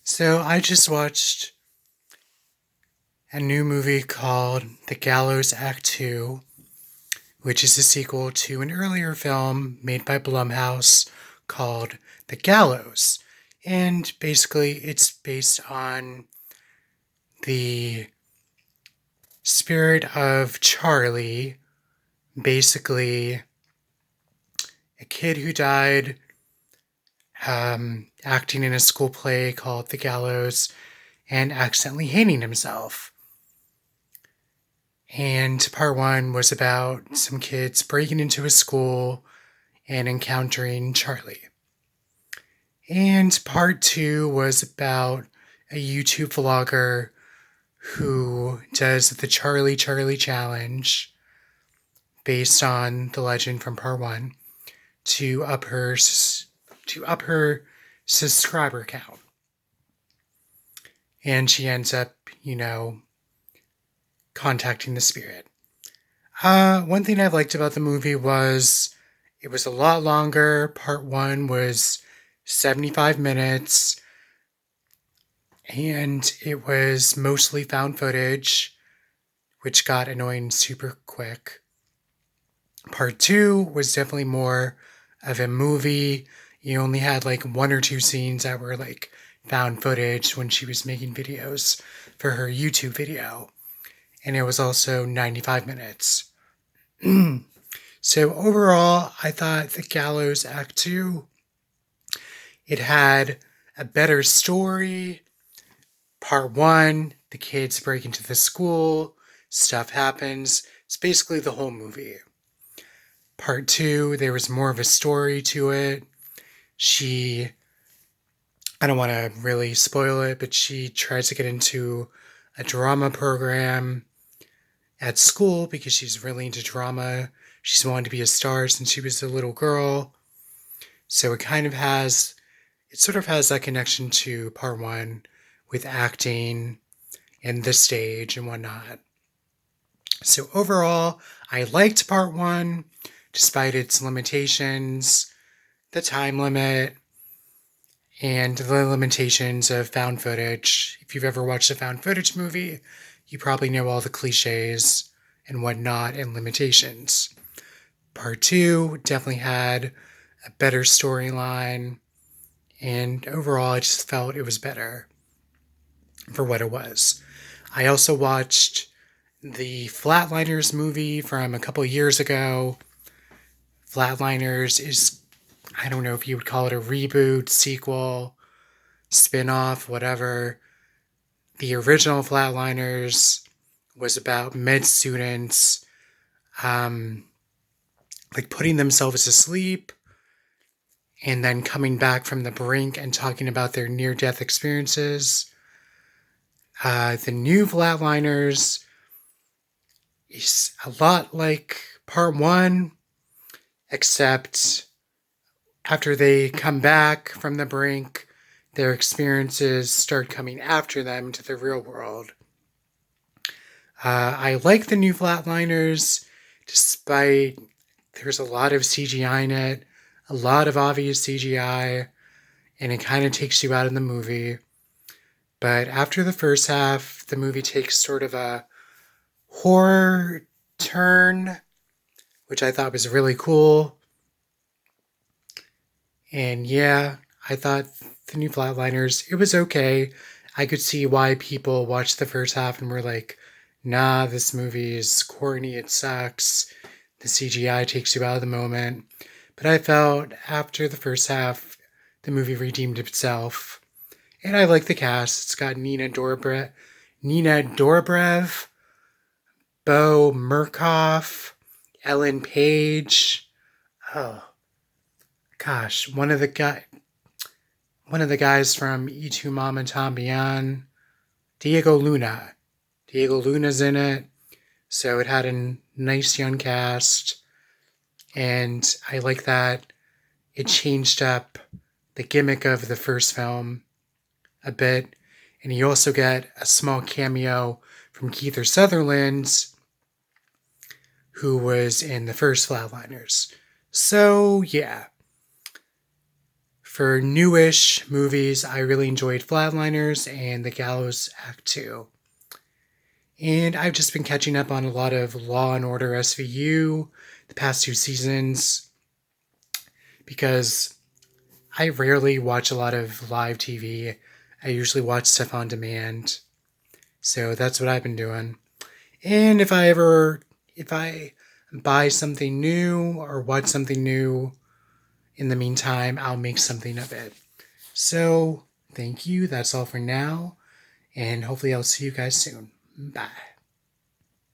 So I just watched a new movie called The Gallows Act 2, which is a sequel to an earlier film made by Blumhouse called The Gallows. And basically, it's based on the spirit of Charlie, basically, a kid who died acting in a school play called The Gallows and accidentally hanging himself. And part one was about some kids breaking into a school and encountering Charlie. And part two was about a YouTube vlogger who does the Charlie Challenge based on the legend from part one to up her subscriber count. And she ends up, contacting the spirit. One thing I liked about the movie was it was a lot longer. Part one was 75 minutes, and it was mostly found footage, which got annoying super quick. Part two was definitely more of a movie. You only had like one or two scenes that were like found footage when she was making videos for her YouTube video. And it was also 95 minutes. So overall, I thought The Gallows Act 2, it had a better story. Part 1, the kids break into the school, stuff happens. It's basically the whole movie. Part 2, there was more of a story to it. I don't want to really spoil it, but she tries to get into a drama program at school because she's really into drama. She's wanted to be a star since she was a little girl. So it sort of has that connection to part one with acting and the stage and whatnot. So overall, I liked part one, despite its limitations, the time limit, and the limitations of found footage. If you've ever watched a found footage movie, you probably know all the cliches and whatnot and limitations. Part two definitely had a better storyline, and overall, I just felt it was better for what it was. I also watched the Flatliners movie from a couple years ago. Flatliners is, I don't know if you would call it a reboot, sequel, spin-off, whatever. The original Flatliners was about med students like putting themselves to sleep and then coming back from the brink and talking about their near-death experiences. The new Flatliners is a lot like part one, except after they come back from the brink, their experiences start coming after them to the real world. I like the new Flatliners, despite there's a lot of CGI in it, a lot of obvious CGI, and it kind of takes you out of the movie. But after the first half, the movie takes sort of a horror turn, which I thought was really cool. And yeah, I thought the new Flatliners, it was okay. I could see why people watched the first half and were like, nah, this movie is corny, it sucks. The CGI takes you out of the moment. But I felt after the first half, the movie redeemed itself. And I like the cast. It's got Nina Dobrev, Bo Murkoff, Ellen Page. Oh, gosh, one of the guys from E2 Mama Tambien, Diego Luna. Diego Luna's in it, so it had a nice young cast, and I like that it changed up the gimmick of the first film a bit, and you also get a small cameo from Kiefer Sutherland, who was in the first Flatliners. So, yeah. For newish movies, I really enjoyed Flatliners and The Gallows Act 2. And I've just been catching up on a lot of Law and Order SVU the past 2 seasons because I rarely watch a lot of live TV. I usually watch stuff on demand. So that's what I've been doing. And if I buy something new or watch something new in the meantime, I'll make something of it. So thank you. That's all for now. And hopefully I'll see you guys soon. Bye.